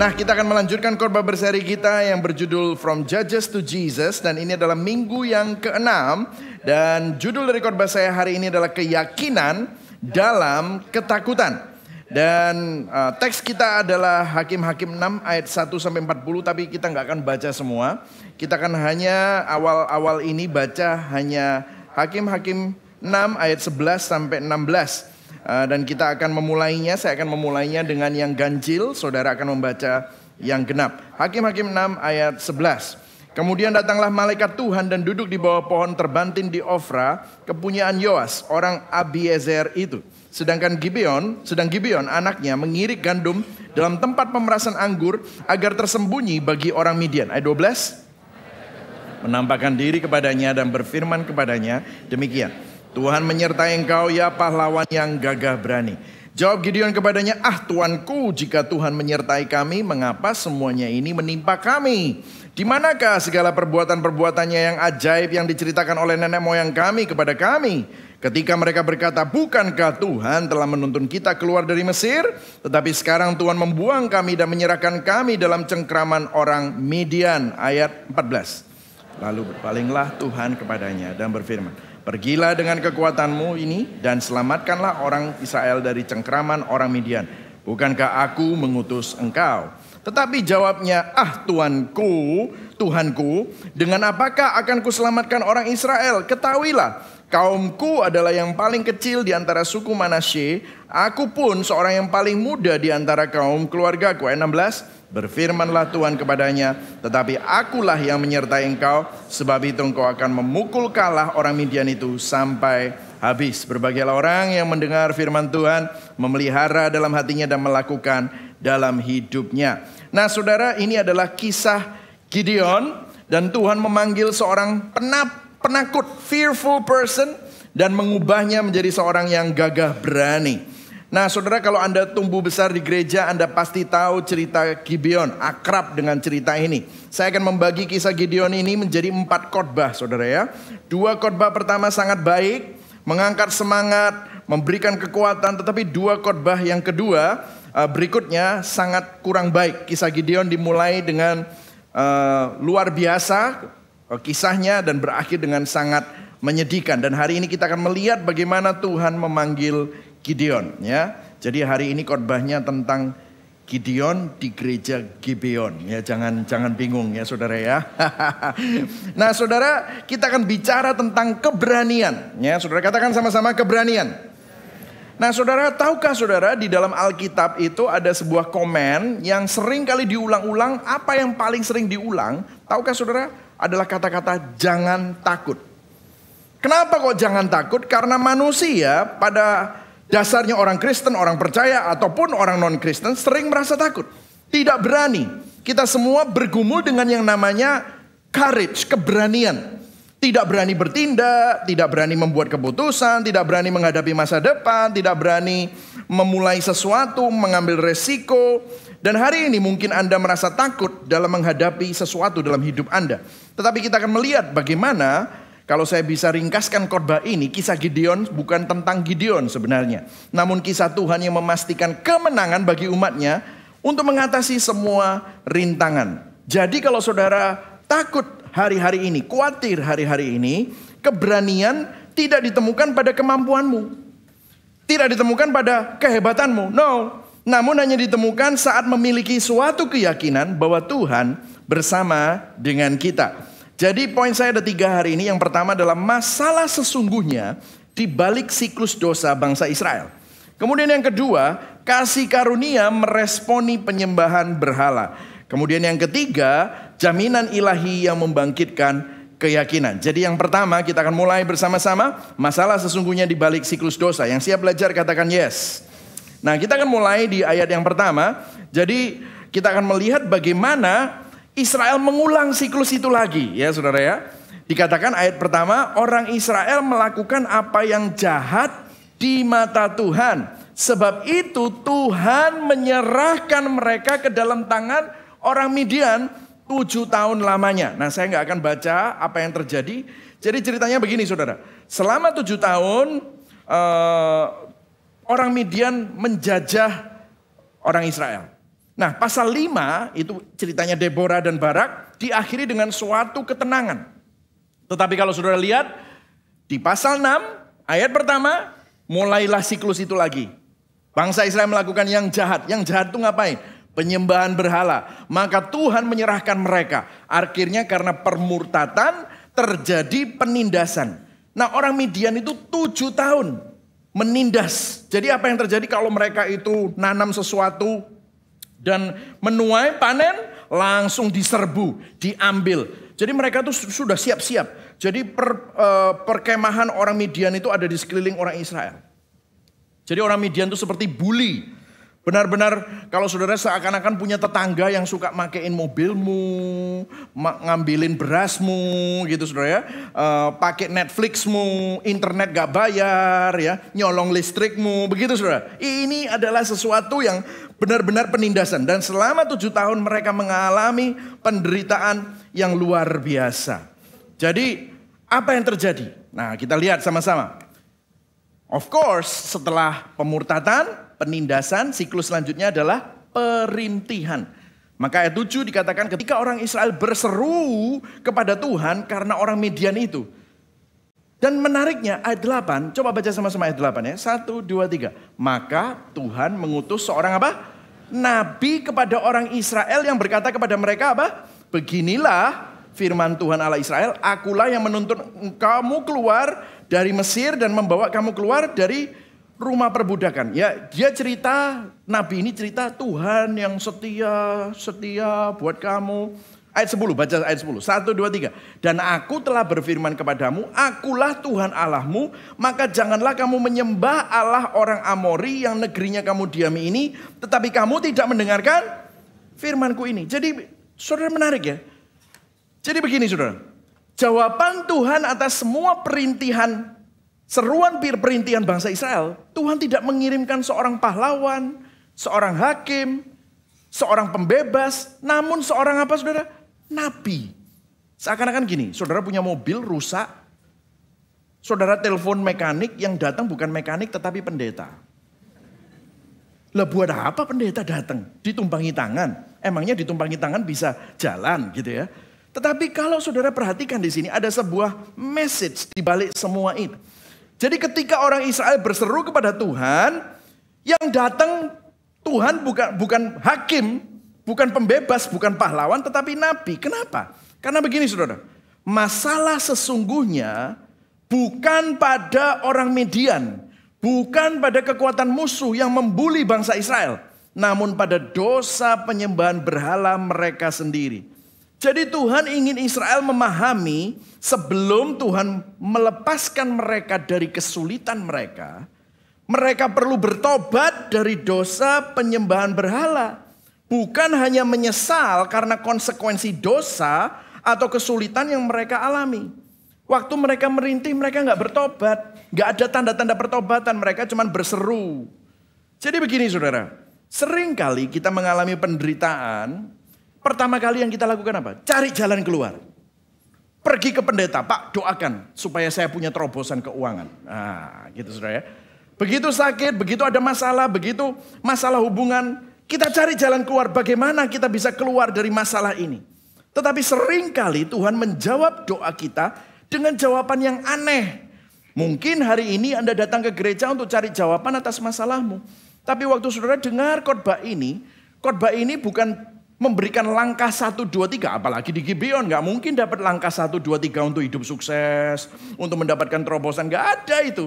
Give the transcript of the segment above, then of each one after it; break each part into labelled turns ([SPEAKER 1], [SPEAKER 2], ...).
[SPEAKER 1] Nah, kita akan melanjutkan khotbah berseri kita yang berjudul From Judges to Jesus. Dan ini adalah minggu yang ke-6. Dan judul dari khotbah saya hari ini adalah keyakinan dalam ketakutan. Dan teks kita adalah Hakim-Hakim 6 ayat 1-40. Tapi kita nggak akan baca semua. Kita akan hanya awal-awal ini baca hanya Hakim-Hakim 6 ayat 11-16. Dan kita akan memulainya, saya akan memulainya dengan yang ganjil, saudara akan membaca yang genap. Hakim-Hakim 6 ayat 11. Kemudian datanglah malaikat Tuhan dan duduk di bawah pohon terbantin di Ofra, kepunyaan Yoas, orang Abiezer itu. Sedang Gibeon anaknya mengirik gandum dalam tempat pemerasan anggur agar tersembunyi bagi orang Midian. Ayat 12. Menampakkan diri kepadanya dan berfirman kepadanya demikian. Tuhan menyertai engkau ya pahlawan yang gagah berani. Jawab Gideon kepadanya, Tuanku, jika Tuhan menyertai kami, mengapa semuanya ini menimpa kami? Di manakah segala perbuatan-perbuatannya yang ajaib yang diceritakan oleh nenek moyang kami kepada kami? Ketika mereka berkata, bukankah Tuhan telah menuntun kita keluar dari Mesir? Tetapi sekarang Tuhan membuang kami dan menyerahkan kami dalam cengkraman orang Midian. Ayat 14. Lalu berpalinglah Tuhan kepadanya dan berfirman, pergilah dengan kekuatanmu ini dan selamatkanlah orang Israel dari cengkraman orang Midian. Bukankah aku mengutus engkau? Tetapi jawabnya, Tuhanku, dengan apakah akan kuselamatkan orang Israel? Ketahuilah, kaumku adalah yang paling kecil di antara suku Manasye. Aku pun seorang yang paling muda di antara kaum keluargaku. Ayat 16. Berfirmanlah Tuhan kepadanya, tetapi akulah yang menyertai engkau, sebab itu engkau akan memukul kalah orang Midian itu sampai habis. Berbahagialah orang yang mendengar firman Tuhan, memelihara dalam hatinya dan melakukan dalam hidupnya. Nah saudara, ini adalah kisah Gideon dan Tuhan memanggil seorang penakut, fearful person, dan mengubahnya menjadi seorang yang gagah berani. Nah saudara, kalau Anda tumbuh besar di gereja, Anda pasti tahu cerita Gideon, akrab dengan cerita ini. Saya akan membagi kisah Gideon ini menjadi 4 khotbah saudara ya. 2 khotbah pertama sangat baik, mengangkat semangat, memberikan kekuatan. Tetapi 2 khotbah yang kedua berikutnya sangat kurang baik. Kisah Gideon dimulai dengan luar biasa kisahnya dan berakhir dengan sangat menyedihkan. Dan hari ini kita akan melihat bagaimana Tuhan memanggil Gideon ya. Jadi hari ini khotbahnya tentang Gideon di gereja Gibeon ya, jangan bingung ya saudara ya. Nah saudara, kita akan bicara tentang keberanian ya. Saudara katakan sama-sama keberanian. Nah saudara, tahukah saudara di dalam Alkitab itu ada sebuah komen yang sering kali diulang-ulang. Apa yang paling sering diulang? Tahukah saudara? Adalah kata-kata jangan takut. Kenapa kok jangan takut? Karena manusia pada dasarnya orang Kristen, orang percaya ataupun orang non-Kristen sering merasa takut. Tidak berani. Kita semua bergumul dengan yang namanya courage, keberanian. Tidak berani bertindak, tidak berani membuat keputusan, tidak berani menghadapi masa depan, tidak berani memulai sesuatu, mengambil resiko. Dan hari ini mungkin Anda merasa takut dalam menghadapi sesuatu dalam hidup Anda. Tetapi kita akan melihat bagaimana, kalau saya bisa ringkaskan khotbah ini, kisah Gideon bukan tentang Gideon sebenarnya. Namun kisah Tuhan yang memastikan kemenangan bagi umatnya untuk mengatasi semua rintangan. Jadi kalau saudara takut hari-hari ini, khawatir hari-hari ini, keberanian tidak ditemukan pada kemampuanmu. Tidak ditemukan pada kehebatanmu. No. Namun hanya ditemukan saat memiliki suatu keyakinan bahwa Tuhan bersama dengan kita. Jadi poin saya ada 3 hari ini. Yang pertama adalah masalah sesungguhnya di balik siklus dosa bangsa Israel. Kemudian yang kedua, kasih karunia meresponi penyembahan berhala. Kemudian yang ketiga, jaminan ilahi yang membangkitkan keyakinan. Jadi yang pertama kita akan mulai bersama-sama, masalah sesungguhnya di balik siklus dosa. Yang siap belajar katakan yes. Nah kita akan mulai di ayat yang pertama. Jadi kita akan melihat bagaimana Israel mengulang siklus itu lagi ya saudara ya. Dikatakan ayat pertama, orang Israel melakukan apa yang jahat di mata Tuhan. Sebab itu Tuhan menyerahkan mereka ke dalam tangan orang Midian 7 tahun lamanya. Nah saya gak akan baca apa yang terjadi. Jadi ceritanya begini saudara. Selama 7 tahun orang Midian menjajah orang Israel. Nah, pasal 5 itu ceritanya Deborah dan Barak diakhiri dengan suatu ketenangan. Tetapi kalau saudara lihat di pasal 6 ayat pertama, mulailah siklus itu lagi. Bangsa Israel melakukan yang jahat. Yang jahat itu ngapain? Penyembahan berhala. Maka Tuhan menyerahkan mereka. Akhirnya karena permurtatan terjadi penindasan. Nah, orang Midian itu 7 tahun menindas. Jadi apa yang terjadi kalau mereka itu nanam sesuatu dan menuai panen, langsung diserbu, diambil. Jadi mereka tuh sudah siap-siap. Jadi perkemahan orang Midian itu ada di sekeliling orang Israel. Jadi orang Midian itu seperti bully. Benar-benar kalau saudara seakan-akan punya tetangga yang suka makein mobilmu, ngambilin berasmu gitu saudara ya. Pakai Netflixmu, internet gak bayar ya, nyolong listrikmu, begitu saudara. Ini adalah sesuatu yang benar-benar penindasan. Dan selama 7 tahun mereka mengalami penderitaan yang luar biasa. Jadi apa yang terjadi? Nah, kita lihat sama-sama. Of course, setelah pemurtatan, penindasan, siklus selanjutnya adalah perintihan. Maka ayat 7 dikatakan ketika orang Israel berseru kepada Tuhan karena orang Midian itu. Dan menariknya ayat 8, coba baca sama-sama ayat 8 ya. 1, 2, 3. Maka Tuhan mengutus seorang apa? Nabi kepada orang Israel yang berkata kepada mereka apa? Beginilah firman Tuhan Allah Israel, akulah yang menuntun kamu keluar dari Mesir dan membawa kamu keluar dari rumah perbudakan. Ya, dia cerita, Nabi ini cerita Tuhan yang setia buat kamu. Ayat 10, baca ayat 10. 1, 2, 3. Dan aku telah berfirman kepadamu, akulah Tuhan Allahmu, maka janganlah kamu menyembah Allah orang Amori yang negerinya kamu diami ini, tetapi kamu tidak mendengarkan firmanku ini. Jadi saudara menarik ya. Jadi begini saudara, jawaban Tuhan atas semua perintihan, seruan perintihan bangsa Israel, Tuhan tidak mengirimkan seorang pahlawan, seorang hakim, seorang pembebas, namun seorang apa saudara? Nabi. Seakan-akan gini, saudara punya mobil rusak, saudara telepon mekanik, yang datang bukan mekanik tetapi pendeta. Lah buat apa pendeta datang? Ditumpangi tangan. Emangnya ditumpangi tangan bisa jalan gitu ya. Tetapi kalau saudara perhatikan di sini ada sebuah message di balik semua itu. Jadi ketika orang Israel berseru kepada Tuhan, yang datang Tuhan bukan hakim, bukan pembebas, bukan pahlawan, tetapi nabi. Kenapa? Karena begini saudara, masalah sesungguhnya bukan pada orang Midian, bukan pada kekuatan musuh yang membuli bangsa Israel, namun pada dosa penyembahan berhala mereka sendiri. Jadi Tuhan ingin Israel memahami sebelum Tuhan melepaskan mereka dari kesulitan mereka, mereka perlu bertobat dari dosa penyembahan berhala. Bukan hanya menyesal karena konsekuensi dosa atau kesulitan yang mereka alami. Waktu mereka merintih mereka gak bertobat. Gak ada tanda-tanda pertobatan, mereka cuma berseru. Jadi begini saudara, seringkali kita mengalami penderitaan. Pertama kali yang kita lakukan apa? Cari jalan keluar. Pergi ke pendeta, Pak doakan supaya saya punya terobosan keuangan. Nah gitu saudara ya. Begitu sakit, begitu ada masalah, begitu masalah hubungan, kita cari jalan keluar, bagaimana kita bisa keluar dari masalah ini. Tetapi seringkali Tuhan menjawab doa kita dengan jawaban yang aneh. Mungkin hari ini Anda datang ke gereja untuk cari jawaban atas masalahmu. Tapi waktu saudara dengar khotbah ini bukan memberikan langkah 1, 2, 3. Apalagi di Gibeon, gak mungkin dapat langkah 1, 2, 3 untuk hidup sukses, untuk mendapatkan terobosan, gak ada itu.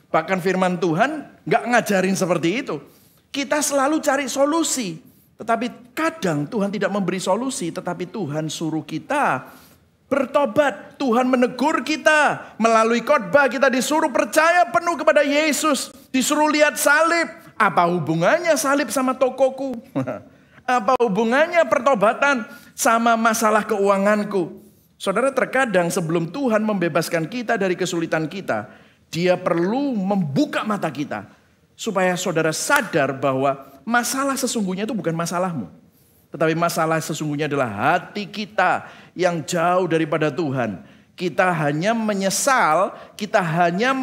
[SPEAKER 1] Bahkan firman Tuhan gak ngajarin seperti itu. Kita selalu cari solusi. Tetapi kadang Tuhan tidak memberi solusi. Tetapi Tuhan suruh kita bertobat. Tuhan menegur kita. Melalui khotbah kita disuruh percaya penuh kepada Yesus. Disuruh lihat salib. Apa hubungannya salib sama tokoku? Apa hubungannya pertobatan sama masalah keuanganku? Saudara, terkadang sebelum Tuhan membebaskan kita dari kesulitan kita, Dia perlu membuka mata kita. Supaya saudara sadar bahwa masalah sesungguhnya itu bukan masalahmu. Tetapi masalah sesungguhnya adalah hati kita yang jauh daripada Tuhan. Kita hanya menyesal, kita hanya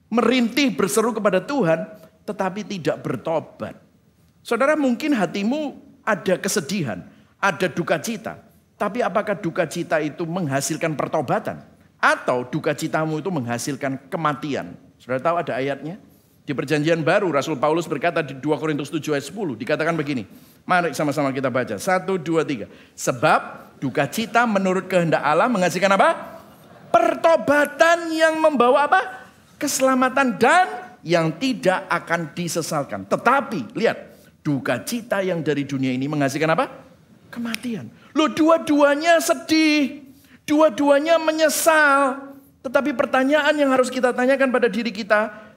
[SPEAKER 1] merintih berseru kepada Tuhan, tetapi tidak bertobat. Saudara, mungkin hatimu ada kesedihan, ada duka cita. Tapi apakah duka cita itu menghasilkan pertobatan? Atau duka citamu itu menghasilkan kematian? Saudara tahu ada ayatnya? Di perjanjian baru Rasul Paulus berkata di 2 Korintus 7 ayat 10. Dikatakan begini. Mari sama-sama kita baca. 1, 2, 3. Sebab duka cita menurut kehendak Allah menghasilkan apa? Pertobatan yang membawa apa? Keselamatan dan yang tidak akan disesalkan. Tetapi lihat. Duka cita yang dari dunia ini menghasilkan apa? Kematian. Loh, dua-duanya sedih. Dua-duanya menyesal. Tetapi pertanyaan yang harus kita tanyakan pada diri kita,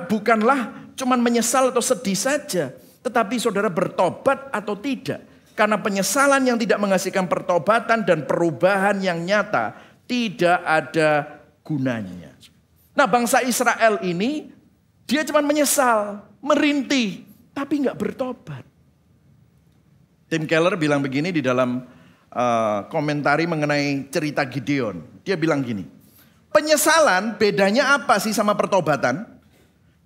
[SPEAKER 1] bukanlah cuman menyesal atau sedih saja, tetapi saudara bertobat atau tidak. Karena penyesalan yang tidak menghasilkan pertobatan dan perubahan yang nyata tidak ada gunanya. Nah, bangsa Israel ini dia cuma menyesal, merintih, tapi nggak bertobat. Tim Keller bilang begini di dalam komentari mengenai cerita Gideon. Dia bilang gini, penyesalan bedanya apa sih sama pertobatan?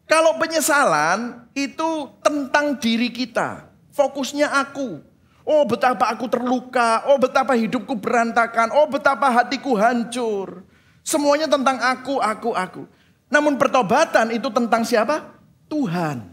[SPEAKER 1] Kalau penyesalan itu tentang diri kita, fokusnya aku. Oh, betapa aku terluka, oh betapa hidupku berantakan, oh betapa hatiku hancur. Semuanya tentang aku. Namun pertobatan itu tentang siapa? Tuhan.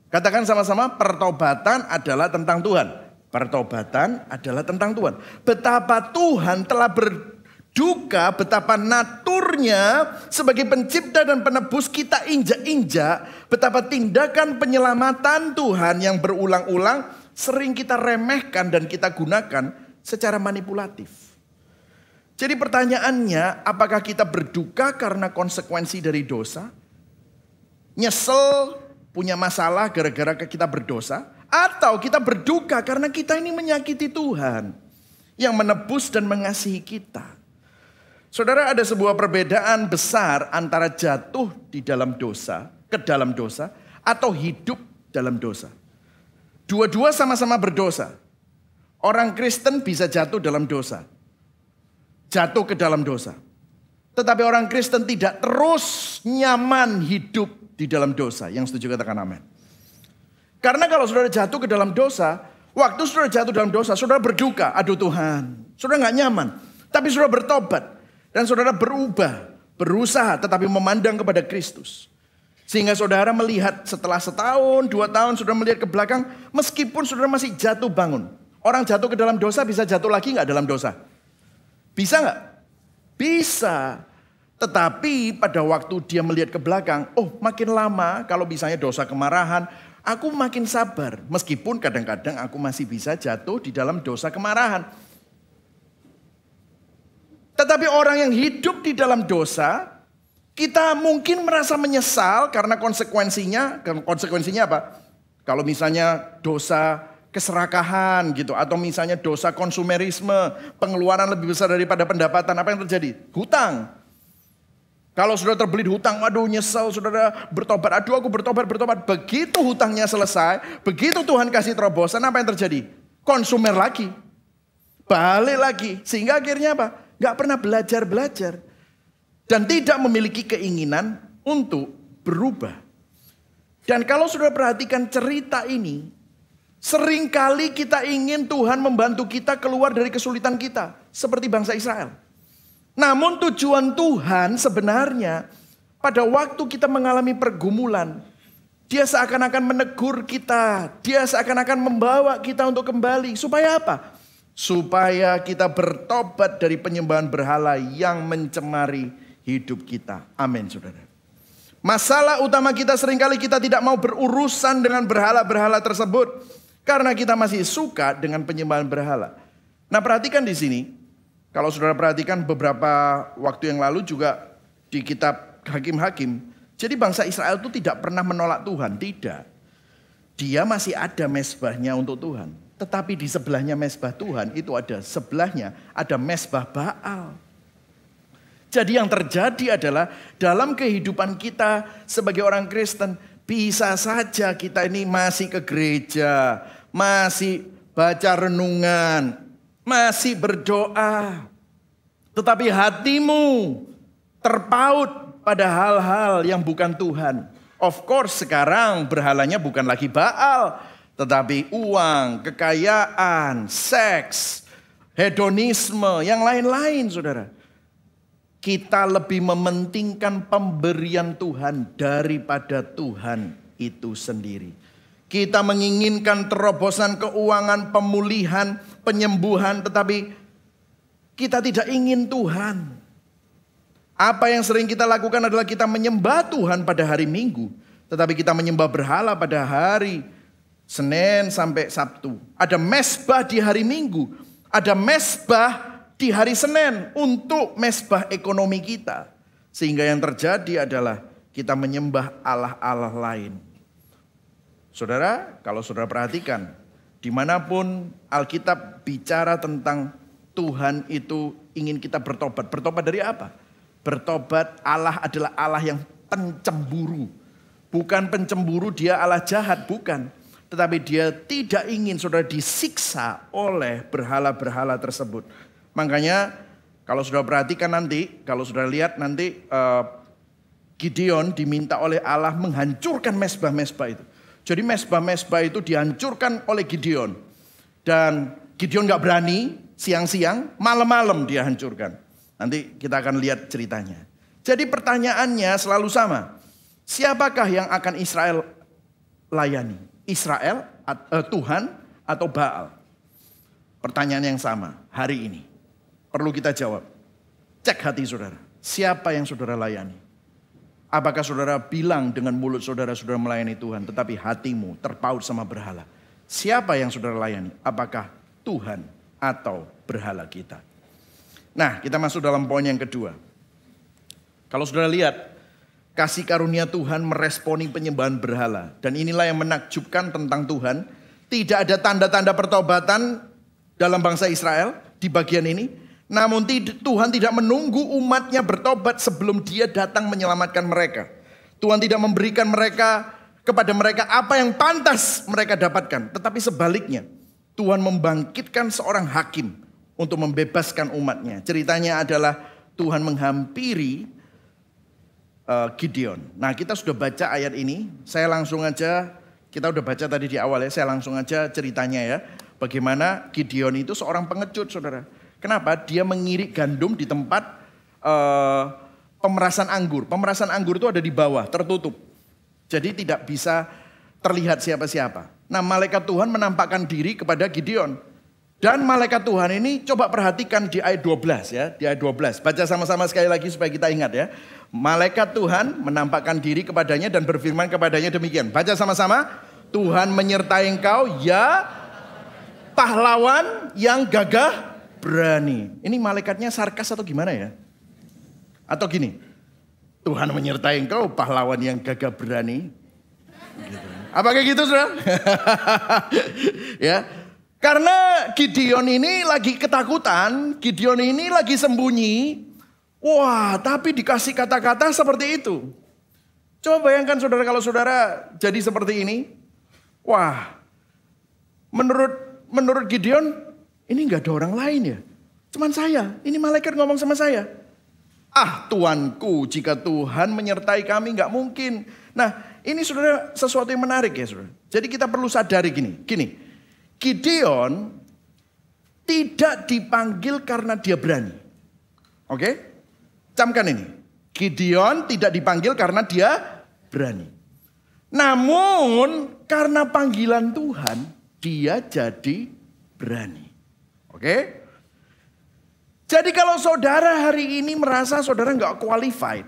[SPEAKER 1] Katakan sama-sama, pertobatan adalah tentang Tuhan. Pertobatan adalah tentang Tuhan. Betapa Tuhan telah berduka, betapa naturnya sebagai pencipta dan penebus kita injak-injak. Betapa tindakan penyelamatan Tuhan yang berulang-ulang sering kita remehkan dan kita gunakan secara manipulatif. Jadi pertanyaannya, apakah kita berduka karena konsekuensi dari dosa? Nyesel, punya masalah gara-gara kita berdosa, atau kita berduka karena kita ini menyakiti Tuhan yang menebus dan mengasihi kita. Saudara, ada sebuah perbedaan besar antara jatuh di dalam dosa, ke dalam dosa, atau hidup dalam dosa. Dua-dua sama-sama berdosa. Orang Kristen bisa jatuh dalam dosa, jatuh ke dalam dosa. Tetapi orang Kristen tidak terus nyaman hidup di dalam dosa. Yang setuju katakan amin. Karena kalau saudara jatuh ke dalam dosa, waktu saudara jatuh dalam dosa, saudara berduka. Aduh Tuhan, saudara gak nyaman. Tapi saudara bertobat. Dan saudara berubah, berusaha tetapi memandang kepada Kristus. Sehingga saudara melihat setelah setahun, 2 tahun, saudara melihat ke belakang, meskipun saudara masih jatuh bangun. Orang jatuh ke dalam dosa bisa jatuh lagi gak dalam dosa? Bisa gak? Bisa. Tetapi pada waktu dia melihat ke belakang, oh makin lama kalau misalnya dosa kemarahan, aku makin sabar. Meskipun kadang-kadang aku masih bisa jatuh di dalam dosa kemarahan. Tetapi orang yang hidup di dalam dosa, kita mungkin merasa menyesal karena konsekuensinya apa? Kalau misalnya dosa keserakahan gitu, atau misalnya dosa konsumerisme, pengeluaran lebih besar daripada pendapatan, apa yang terjadi? Hutang. Kalau saudara terbelit hutang, aduh nyesel, saudara bertobat, aduh aku bertobat. Begitu hutangnya selesai, begitu Tuhan kasih terobosan, apa yang terjadi? Konsumer lagi, balik lagi. Sehingga akhirnya apa? Gak pernah belajar. Dan tidak memiliki keinginan untuk berubah. Dan kalau saudara perhatikan cerita ini, seringkali kita ingin Tuhan membantu kita keluar dari kesulitan kita. Seperti bangsa Israel. Namun tujuan Tuhan sebenarnya pada waktu kita mengalami pergumulan, dia seakan-akan menegur kita, dia seakan-akan membawa kita untuk kembali. Supaya apa? Supaya kita bertobat dari penyembahan berhala yang mencemari hidup kita. Amin, saudara. Masalah utama kita seringkali kita tidak mau berurusan dengan berhala-berhala tersebut karena kita masih suka dengan penyembahan berhala. Nah, perhatikan di sini. Kalau saudara perhatikan beberapa waktu yang lalu juga di kitab Hakim-Hakim. Jadi bangsa Israel itu tidak pernah menolak Tuhan. Tidak. Dia masih ada mezbahnya untuk Tuhan. Tetapi di sebelahnya mezbah Tuhan itu sebelahnya ada mezbah Baal. Jadi yang terjadi adalah dalam kehidupan kita sebagai orang Kristen. Bisa saja kita ini masih ke gereja. Masih baca renungan. Masih berdoa, tetapi hatimu terpaut pada hal-hal yang bukan Tuhan. Of course sekarang berhalanya bukan lagi Baal, Tetapi uang, kekayaan, seks, hedonisme, yang lain-lain saudara. Kita lebih mementingkan pemberian Tuhan daripada Tuhan itu sendiri. Kita menginginkan terobosan keuangan, pemulihan, penyembuhan, tetapi kita tidak ingin Tuhan. Apa yang sering kita lakukan adalah kita menyembah Tuhan pada hari Minggu, tetapi kita menyembah berhala pada hari Senin sampai Sabtu. Ada mesbah di hari Minggu, ada mesbah di hari Senin untuk mesbah ekonomi kita. Sehingga yang terjadi adalah kita menyembah Allah-Allah lain. Saudara, kalau saudara perhatikan, dimanapun Alkitab bicara tentang Tuhan itu ingin kita bertobat. Bertobat dari apa? Bertobat, Allah adalah Allah yang pencemburu. Bukan pencemburu dia Allah jahat, bukan. Tetapi dia tidak ingin saudara disiksa oleh berhala-berhala tersebut. Makanya kalau saudara perhatikan nanti, kalau saudara lihat nanti Gideon diminta oleh Allah menghancurkan mesbah-mesbah itu. Jadi mesbah-mesbah itu dihancurkan oleh Gideon. Dan Gideon gak berani, siang-siang, malam-malam dia hancurkan. Nanti kita akan lihat ceritanya. Jadi pertanyaannya selalu sama. Siapakah yang akan Israel layani? Israel, Tuhan atau Baal? Pertanyaan yang sama hari ini. Perlu kita jawab. Cek hati saudara. Siapa yang saudara layani? Apakah saudara bilang dengan mulut saudara melayani Tuhan, tetapi hatimu terpaut sama berhala? Siapa yang saudara layani? Apakah Tuhan atau berhala kita? Nah, kita masuk dalam poin yang kedua. Kalau saudara lihat, kasih karunia Tuhan meresponi penyembahan berhala. Dan inilah yang menakjubkan tentang Tuhan. Tidak ada tanda-tanda pertobatan dalam bangsa Israel di bagian ini. Namun Tuhan tidak menunggu umatnya bertobat sebelum dia datang menyelamatkan mereka. Tuhan tidak memberikan kepada mereka apa yang pantas mereka dapatkan. Tetapi sebaliknya, Tuhan membangkitkan seorang hakim untuk membebaskan umatnya. Ceritanya adalah Tuhan menghampiri Gideon. Nah, kita sudah baca ayat ini. Saya langsung aja, kita udah baca tadi di awal ya. Saya langsung aja ceritanya ya. Bagaimana Gideon itu seorang pengecut saudara. Kenapa? Dia mengirik gandum di tempat pemerasan anggur. Pemerasan anggur itu ada di bawah, tertutup. Jadi tidak bisa terlihat siapa-siapa. Nah, malaikat Tuhan menampakkan diri kepada Gideon. Dan malaikat Tuhan ini coba perhatikan di ayat 12 ya. Di ayat 12. Baca sama-sama sekali lagi supaya kita ingat ya. Malaikat Tuhan menampakkan diri kepadanya dan berfirman kepadanya demikian. Baca sama-sama. Tuhan menyertai engkau ya pahlawan yang gagah berani. Ini malaikatnya sarkas atau gimana ya? Atau gini, Tuhan menyertai engkau pahlawan yang gagah berani. Gitu. Apa kayak gitu saudara? Ya, karena Gideon ini lagi ketakutan, Gideon ini lagi sembunyi. Wah, tapi dikasih kata-kata seperti itu. Coba bayangkan saudara kalau saudara jadi seperti ini. Wah, menurut Gideon, ini gak ada orang lain ya. Cuman saya, ini malaikat ngomong sama saya. Ah Tuanku, jika Tuhan menyertai kami gak mungkin. Nah ini saudara sesuatu yang menarik ya saudara. Jadi kita perlu sadari gini. Gideon tidak dipanggil karena dia berani. Oke? Camkan ini. Gideon tidak dipanggil karena dia berani. Namun karena panggilan Tuhan, dia jadi berani. Oke? Jadi kalau saudara hari ini merasa saudara nggak qualified.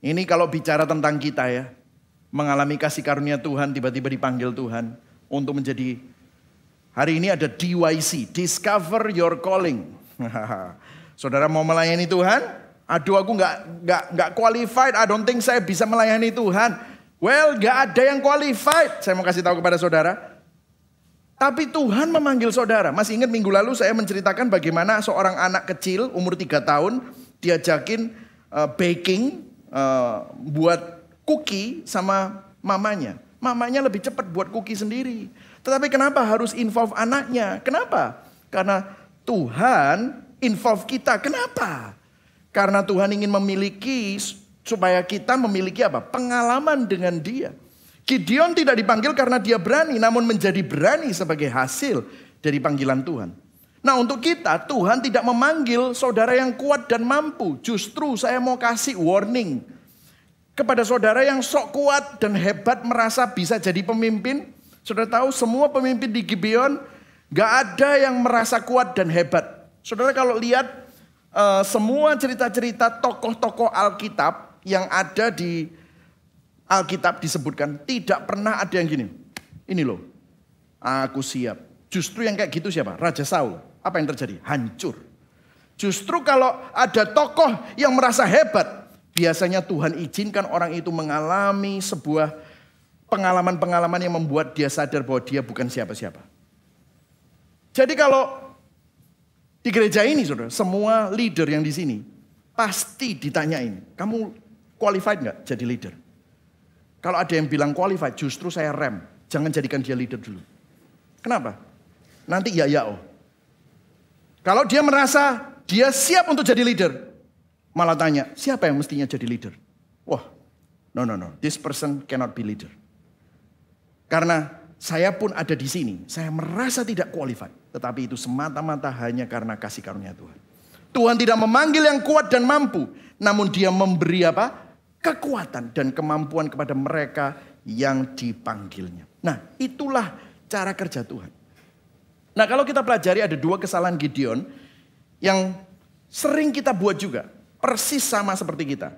[SPEAKER 1] Ini kalau bicara tentang kita ya. Mengalami kasih karunia Tuhan, tiba-tiba dipanggil Tuhan. Untuk menjadi, hari ini ada DYC, Discover Your Calling. Saudara mau melayani Tuhan? Aduh aku nggak qualified, I don't think saya bisa melayani Tuhan. Well nggak ada yang qualified. Saya mau kasih tahu kepada saudara. Tapi Tuhan memanggil saudara. Masih ingat minggu lalu saya menceritakan bagaimana seorang anak kecil umur 3 tahun diajakin baking, buat cookie sama mamanya. Mamanya lebih cepat buat cookie sendiri. Tetapi kenapa harus involve anaknya? Kenapa? Karena Tuhan involve kita. Kenapa? Karena Tuhan ingin memiliki, supaya kita memiliki apa? Pengalaman dengan Dia. Gideon tidak dipanggil karena dia berani, namun menjadi berani sebagai hasil dari panggilan Tuhan. Nah, untuk kita, Tuhan tidak memanggil saudara yang kuat dan mampu. Justru saya mau kasih warning kepada saudara yang sok kuat dan hebat merasa bisa jadi pemimpin. Saudara tahu semua pemimpin di Gibeon gak ada yang merasa kuat dan hebat. Saudara kalau lihat semua cerita-cerita tokoh-tokoh Alkitab yang ada di Alkitab disebutkan tidak pernah ada yang gini. Ini loh, aku siap. Justru yang kayak gitu siapa? Raja Saul. Apa yang terjadi? Hancur. Justru kalau ada tokoh yang merasa hebat, biasanya Tuhan izinkan orang itu mengalami sebuah pengalaman-pengalaman yang membuat dia sadar bahwa dia bukan siapa-siapa. Jadi kalau di gereja ini, saudara, semua leader yang di sini pasti ditanyain, kamu qualified nggak jadi leader? Kalau ada yang bilang qualified, justru saya rem, jangan jadikan dia leader dulu. Kenapa? Nanti oh. Kalau dia merasa dia siap untuk jadi leader, malah tanya, siapa yang mestinya jadi leader? Wah, no, this person cannot be leader. Karena saya pun ada di sini, saya merasa tidak qualified. Tetapi itu semata-mata hanya karena kasih karunia Tuhan. Tuhan tidak memanggil yang kuat dan mampu, namun dia memberi apa? Kekuatan dan kemampuan kepada mereka yang dipanggilnya. Nah, itulah cara kerja Tuhan. Nah, kalau kita pelajari ada dua kesalahan Gideon yang sering kita buat juga. Persis sama seperti kita.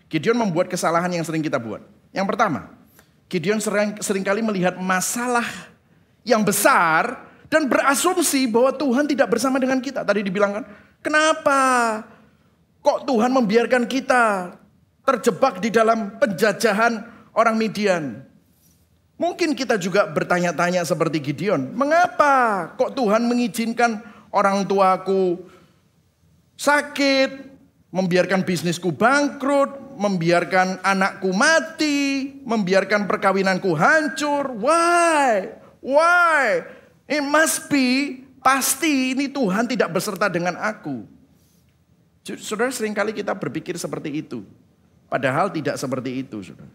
[SPEAKER 1] Gideon membuat kesalahan yang sering kita buat. Yang pertama, Gideon seringkali melihat masalah yang besar dan berasumsi bahwa Tuhan tidak bersama dengan kita. Tadi dibilang kan, kenapa kok Tuhan membiarkan kita terjebak di dalam penjajahan orang Midian? Mungkin kita juga bertanya-tanya seperti Gideon, mengapa kok Tuhan mengizinkan orang tuaku sakit, membiarkan bisnisku bangkrut, membiarkan anakku mati, membiarkan perkawinanku hancur? Why? It must be, pasti ini Tuhan tidak beserta dengan aku. Saudara, seringkali kita berpikir seperti itu. Padahal tidak seperti itu, saudara.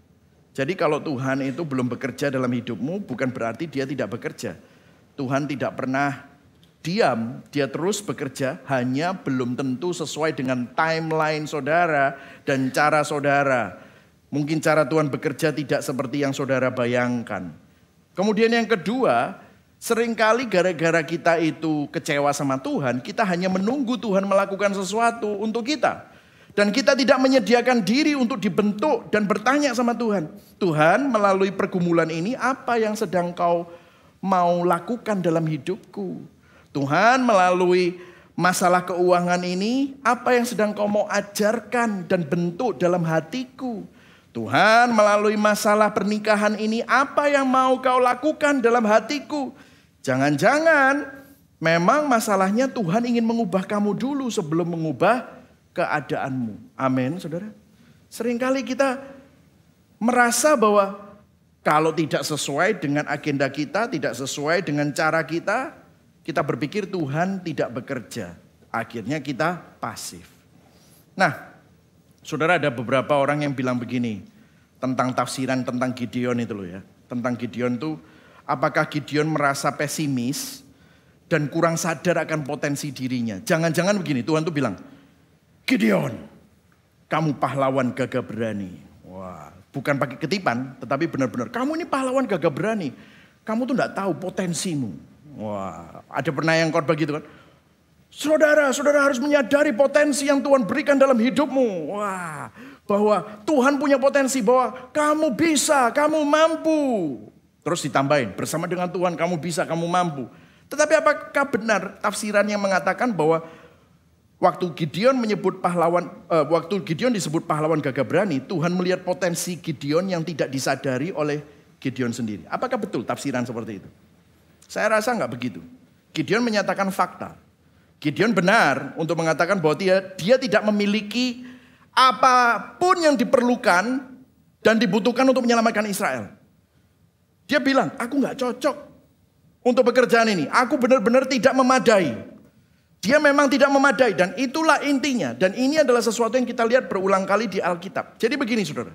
[SPEAKER 1] Jadi kalau Tuhan itu belum bekerja dalam hidupmu, bukan berarti dia tidak bekerja. Tuhan tidak pernah diam, dia terus bekerja, hanya belum tentu sesuai dengan timeline saudara dan cara saudara. Mungkin cara Tuhan bekerja tidak seperti yang saudara bayangkan. Kemudian yang kedua, seringkali gara-gara kita itu kecewa sama Tuhan, kita hanya menunggu Tuhan melakukan sesuatu untuk kita. Dan kita tidak menyediakan diri untuk dibentuk dan bertanya sama Tuhan. Tuhan, melalui pergumulan ini apa yang sedang kau mau lakukan dalam hidupku? Tuhan, melalui masalah keuangan ini apa yang sedang kau mau ajarkan dan bentuk dalam hatiku? Tuhan, melalui masalah pernikahan ini apa yang mau kau lakukan dalam hatiku? Jangan-jangan memang masalahnya Tuhan ingin mengubah kamu dulu sebelum mengubah keadaanmu. Amin, saudara. Seringkali kita merasa bahwa kalau tidak sesuai dengan agenda kita, tidak sesuai dengan cara kita, kita berpikir Tuhan tidak bekerja. Akhirnya kita pasif. Nah, saudara, ada beberapa orang yang bilang begini tentang tafsiran tentang Gideon itu loh ya. Tentang Gideon itu, apakah Gideon merasa pesimis dan kurang sadar akan potensi dirinya? Jangan-jangan begini, Tuhan tuh bilang, Gideon, kamu pahlawan gagah berani. Wah, bukan pakai ketipan, tetapi benar-benar kamu ini pahlawan gagah berani. Kamu tuh enggak tahu potensimu. Wah, ada pernah yang khotbah gitu kan. Saudara harus menyadari potensi yang Tuhan berikan dalam hidupmu. Wah, bahwa Tuhan punya potensi, bahwa kamu bisa, kamu mampu. Terus ditambahin, bersama dengan Tuhan kamu bisa, kamu mampu. Tetapi apakah benar tafsiran yang mengatakan bahwa waktu Gideon disebut pahlawan gagah berani, Tuhan melihat potensi Gideon yang tidak disadari oleh Gideon sendiri. Apakah betul tafsiran seperti itu? Saya rasa enggak begitu. Gideon menyatakan fakta. Gideon benar untuk mengatakan bahwa dia tidak memiliki apapun yang diperlukan dan dibutuhkan untuk menyelamatkan Israel. Dia bilang, aku enggak cocok untuk pekerjaan ini. Aku benar-benar tidak memadai. Dia memang tidak memadai dan itulah intinya. Dan ini adalah sesuatu yang kita lihat berulang kali di Alkitab. Jadi begini saudara,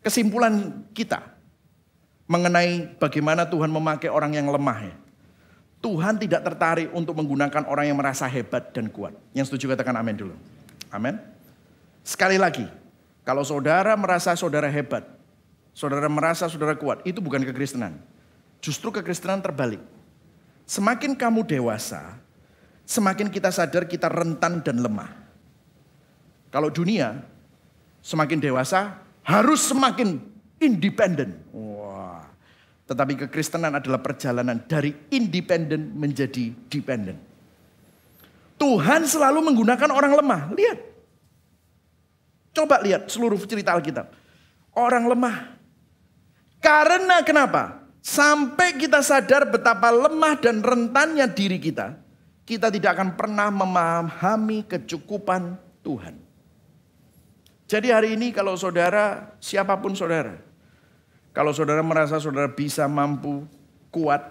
[SPEAKER 1] kesimpulan kita. mengenai bagaimana Tuhan memakai orang yang lemah ya. Tuhan tidak tertarik untuk menggunakan orang yang merasa hebat dan kuat. Yang setuju katakan amin dulu. Amin. Sekali lagi, kalau saudara merasa saudara hebat, saudara merasa saudara kuat, itu bukan kekristenan. Justru kekristenan terbalik. Semakin kamu dewasa, semakin kita sadar kita rentan dan lemah. Kalau dunia, semakin dewasa harus semakin independen. Wah. Tetapi kekristenan adalah perjalanan dari independen menjadi dependen. Tuhan selalu menggunakan orang lemah. Lihat. Coba lihat seluruh cerita Alkitab. Orang lemah. Karena kenapa? Sampai kita sadar betapa lemah dan rentannya diri kita. Kita tidak akan pernah memahami kecukupan Tuhan. Jadi hari ini kalau saudara, siapapun saudara. Kalau saudara merasa saudara bisa, mampu, kuat.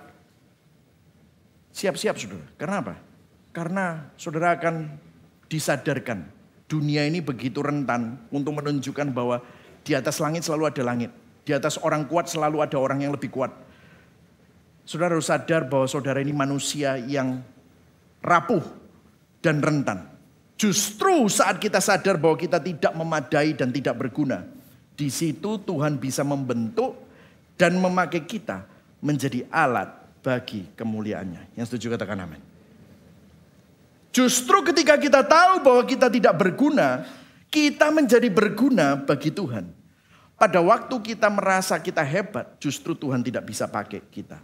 [SPEAKER 1] Siap-siap saudara. Karena apa? Karena saudara akan disadarkan. Dunia ini begitu rentan untuk menunjukkan bahwa di atas langit selalu ada langit. Di atas orang kuat selalu ada orang yang lebih kuat. Saudara harus sadar bahwa saudara ini manusia yang rapuh dan rentan. Justru saat kita sadar bahwa kita tidak memadai dan tidak berguna. Di situ Tuhan bisa membentuk dan memakai kita menjadi alat bagi kemuliaannya. Yang setuju katakan amin. Justru ketika kita tahu bahwa kita tidak berguna, kita menjadi berguna bagi Tuhan. Pada waktu kita merasa kita hebat, justru Tuhan tidak bisa pakai kita.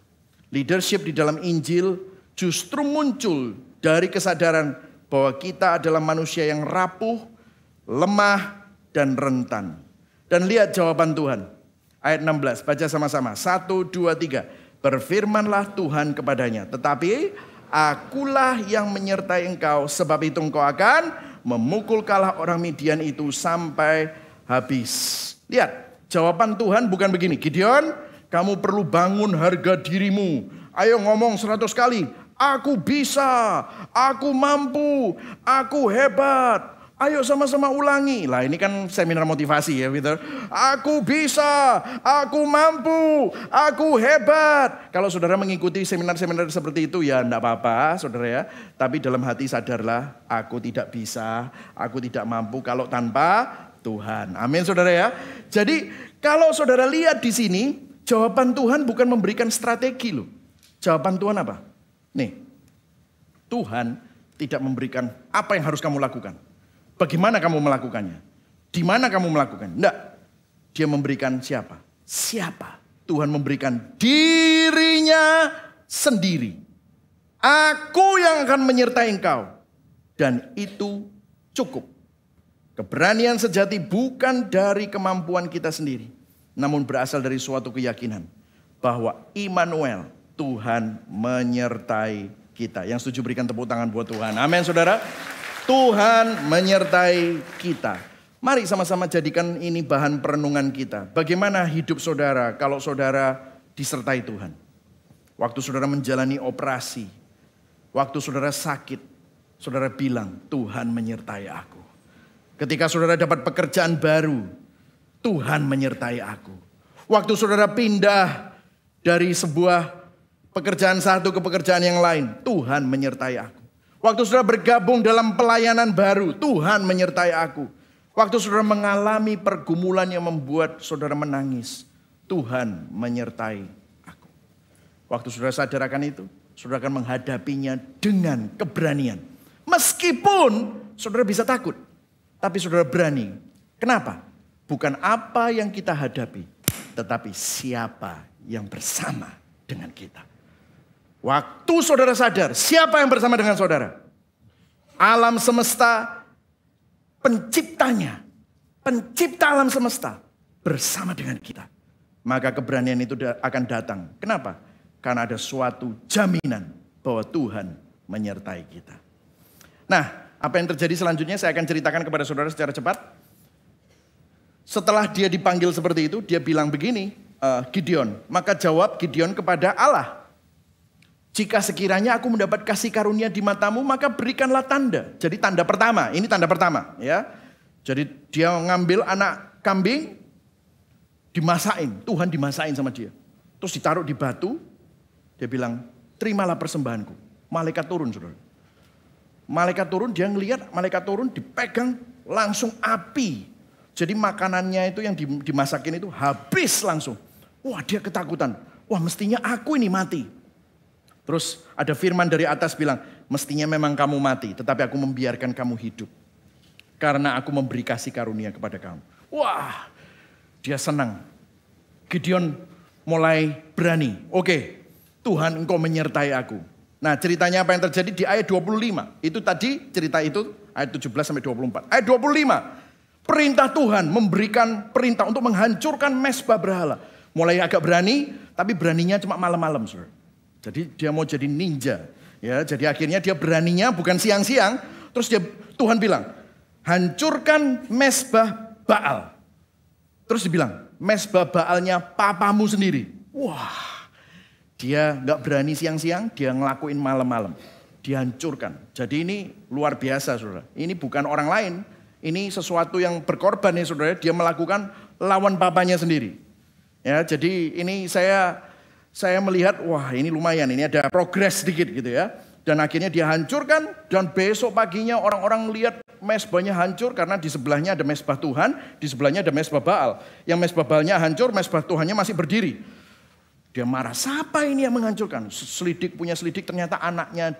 [SPEAKER 1] Leadership di dalam Injil justru muncul dari kesadaran bahwa kita adalah manusia yang rapuh, lemah, dan rentan. Dan lihat jawaban Tuhan. Ayat 16, baca sama-sama. 1, 2, 3. Berfirmanlah Tuhan kepadanya. Tetapi akulah yang menyertai engkau, sebab itu engkau akan memukul kalah orang Midian itu sampai habis. Lihat, jawaban Tuhan bukan begini. Gideon, kamu perlu bangun harga dirimu. Ayo ngomong 100 kali. Aku bisa, aku mampu, aku hebat. Ayo sama-sama ulangi. Lah ini kan seminar motivasi ya Peter. Aku bisa, aku mampu, aku hebat. Kalau saudara mengikuti seminar-seminar seperti itu ya enggak apa-apa saudara ya. Tapi dalam hati sadarlah, aku tidak bisa, aku tidak mampu kalau tanpa Tuhan. Amin saudara ya. Jadi kalau saudara lihat di sini, jawaban Tuhan bukan memberikan strategi loh. Jawaban Tuhan apa? Nih, Tuhan tidak memberikan apa yang harus kamu lakukan. Bagaimana kamu melakukannya? Di mana kamu melakukannya? Enggak. Dia memberikan siapa? Siapa? Tuhan memberikan dirinya sendiri. Aku yang akan menyertai engkau. Dan itu cukup. Keberanian sejati bukan dari kemampuan kita sendiri. Namun berasal dari suatu keyakinan. Bahwa Immanuel, Tuhan menyertai kita. Yang setuju berikan tepuk tangan buat Tuhan. Amin saudara. Tuhan menyertai kita. Mari sama-sama jadikan ini bahan perenungan kita. Bagaimana hidup saudara kalau saudara disertai Tuhan. Waktu saudara menjalani operasi. Waktu saudara sakit. Saudara bilang, Tuhan menyertai aku. Ketika saudara dapat pekerjaan baru. Tuhan menyertai aku. Waktu saudara pindah dari sebuah pekerjaan satu ke pekerjaan yang lain. Tuhan menyertai aku. Waktu saudara bergabung dalam pelayanan baru, Tuhan menyertai aku. Waktu saudara mengalami pergumulan yang membuat saudara menangis, Tuhan menyertai aku. Waktu saudara sadar akan itu, saudara akan menghadapinya dengan keberanian. Meskipun saudara bisa takut, tapi saudara berani. Kenapa? Bukan apa yang kita hadapi, tetapi siapa yang bersama dengan kita. Waktu saudara sadar, siapa yang bersama dengan saudara? Alam semesta, penciptanya, pencipta alam semesta bersama dengan kita. Maka keberanian itu akan datang. Kenapa? Karena ada suatu jaminan bahwa Tuhan menyertai kita. Nah, apa yang terjadi selanjutnya saya akan ceritakan kepada saudara secara cepat. Setelah dia dipanggil seperti itu, dia bilang begini, Gideon. Maka jawab Gideon kepada Allah. Jika sekiranya aku mendapat kasih karunia di matamu, maka berikanlah tanda. Jadi tanda pertama, ini tanda pertama ya. Jadi dia ngambil anak kambing, dimasain. Tuhan dimasain sama dia. terus ditaruh di batu. Dia bilang, terimalah persembahanku. Malaikat turun, saudara. Malaikat turun, dia ngelihat malaikat turun dipegang langsung api. Jadi makanannya itu yang dimasakin itu habis langsung. Wah, dia ketakutan. Wah, mestinya aku ini mati. Terus ada firman dari atas bilang, mestinya memang kamu mati, tetapi aku membiarkan kamu hidup. Karena aku memberi kasih karunia kepada kamu. Wah, dia senang. Gideon mulai berani. Oke, Tuhan engkau menyertai aku. Nah, ceritanya apa yang terjadi di ayat 25. Itu tadi cerita itu ayat 17 sampai 24. Ayat 25. Perintah Tuhan memberikan perintah untuk menghancurkan mezbah berhala. Mulai agak berani, tapi beraninya cuma malam-malam, saudara. Jadi dia mau jadi ninja. Ya, jadi akhirnya dia beraninya bukan siang-siang. Terus Tuhan bilang, hancurkan mezbah Baal. Terus dibilang, mezbah Baalnya papamu sendiri. Wah, dia nggak berani siang-siang, dia ngelakuin malam-malam. Dihancurkan. Jadi ini luar biasa, saudara. Ini bukan orang lain. Ini sesuatu yang berkorban ya, saudara. Dia melakukan lawan papanya sendiri. Ya, jadi ini saya melihat, wah ini lumayan, ini ada progres sedikit gitu ya. Dan akhirnya dia hancurkan, dan besok paginya orang-orang lihat mezbahnya hancur karena di sebelahnya ada mezbah Tuhan, di sebelahnya ada mezbah Baal. Yang mezbah Baalnya hancur, mezbah Tuhannya masih berdiri. Dia marah, siapa ini yang menghancurkan? Punya selidik ternyata anaknya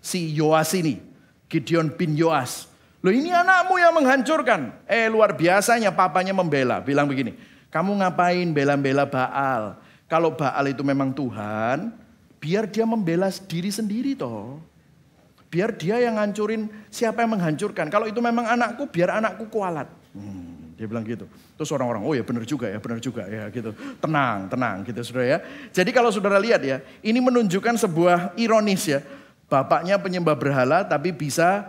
[SPEAKER 1] si Yoas ini, Gideon bin Yoas. Loh, ini anakmu yang menghancurkan. Luar biasanya papanya membela, bilang begini, kamu ngapain bela-bela Baal? Kalau Baal itu memang Tuhan, biar dia membela diri sendiri toh. Biar dia yang ngancurin, siapa yang menghancurkan. Kalau itu memang anakku, biar anakku kualat. Dia bilang gitu. Terus orang-orang, oh ya benar juga ya gitu. Tenang gitu saudara ya. Jadi kalau saudara lihat ya, ini menunjukkan sebuah ironis ya. Bapaknya penyembah berhala tapi bisa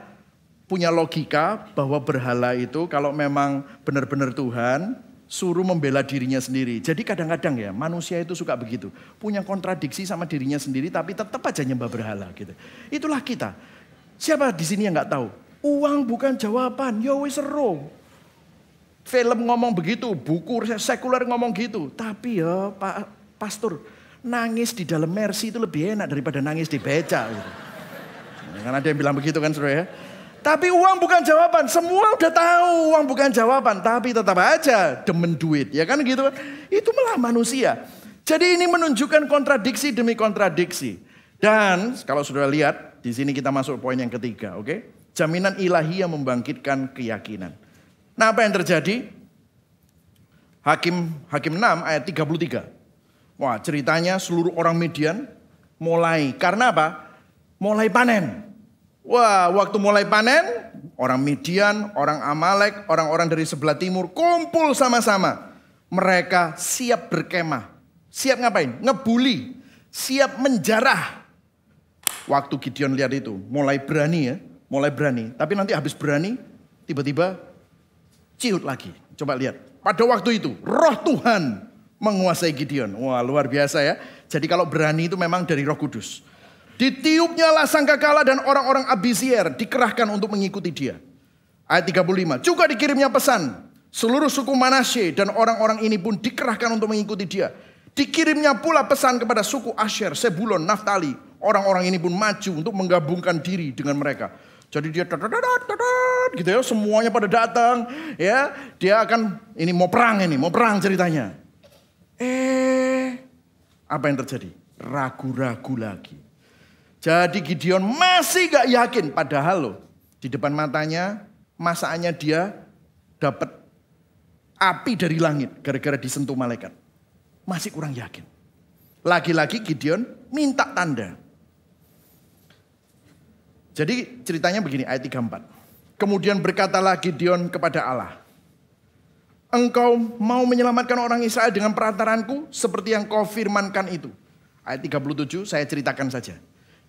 [SPEAKER 1] punya logika bahwa berhala itu kalau memang benar-benar Tuhan, suruh membela dirinya sendiri. Jadi kadang-kadang ya manusia itu suka begitu. Punya kontradiksi sama dirinya sendiri tapi tetap aja nyembah berhala gitu. Itulah kita. Siapa di sini yang gak tahu? Uang bukan jawaban, ya wis seru. Film ngomong begitu, buku sekuler ngomong gitu. Tapi ya Pak Pastor, nangis di dalam Mercy itu lebih enak daripada nangis di beca. Gitu. Karena ada yang bilang begitu kan saudara ya. Tapi uang bukan jawaban, semua udah tahu uang bukan jawaban. Tapi tetap aja demen duit, ya kan gitu. Itu malah manusia. Jadi ini menunjukkan kontradiksi demi kontradiksi. Dan kalau sudah lihat, di sini kita masuk poin yang ketiga, oke? Jaminan ilahi yang membangkitkan keyakinan. Nah, apa yang terjadi? Hakim 6 ayat 33. Wah, ceritanya seluruh orang Midian mulai, karena apa? Mulai panen. Wah, waktu mulai panen, orang Midian, orang Amalek, orang-orang dari sebelah timur kumpul sama-sama. Mereka siap berkemah. Siap ngapain? Ngebuli. Siap menjarah. Waktu Gideon lihat itu, mulai berani ya. Mulai berani. Tapi nanti habis berani, tiba-tiba ciut lagi. Coba lihat. Pada waktu itu, roh Tuhan menguasai Gideon. Wah, luar biasa ya. Jadi kalau berani itu memang dari Roh Kudus. Ditiupnya lah sangkakala dan orang-orang Abiezriel dikerahkan untuk mengikuti dia. Ayat 35. Juga dikirimnya pesan. Seluruh suku Manasye dan orang-orang ini pun dikerahkan untuk mengikuti dia. Dikirimnya pula pesan kepada suku Asher, Sebulon, Naftali. Orang-orang ini pun maju untuk menggabungkan diri dengan mereka. Jadi dia gitu ya, semuanya pada datang. Ya, dia akan ini mau perang ceritanya. Apa yang terjadi? Ragu-ragu lagi. Jadi Gideon masih gak yakin. Padahal loh, di depan matanya, masaannya dia dapat api dari langit. Gara-gara disentuh malaikat. Masih kurang yakin. Lagi-lagi Gideon minta tanda. Jadi ceritanya begini, ayat 34. Kemudian berkatalah Gideon kepada Allah. Engkau mau menyelamatkan orang Israel dengan perantaranku seperti yang kau firmankan itu. Ayat 37 saya ceritakan saja.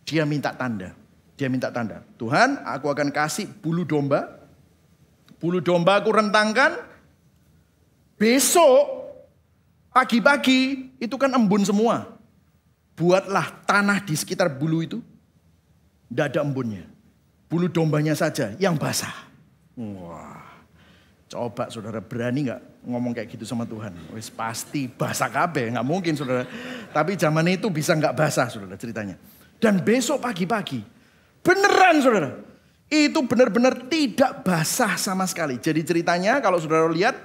[SPEAKER 1] Dia minta tanda. Tuhan, aku akan kasih bulu domba. Bulu domba aku rentangkan. Besok pagi-pagi itu kan embun semua. Buatlah tanah di sekitar bulu itu. Tidak ada embunnya. Bulu dombanya saja yang basah. Wah. Coba saudara berani gak ngomong kayak gitu sama Tuhan? Wis pasti basah kabeh, gak mungkin saudara. Tapi zaman itu bisa gak basah saudara ceritanya. Dan besok pagi-pagi, beneran saudara. Itu benar-benar tidak basah sama sekali. Jadi ceritanya kalau saudara lihat,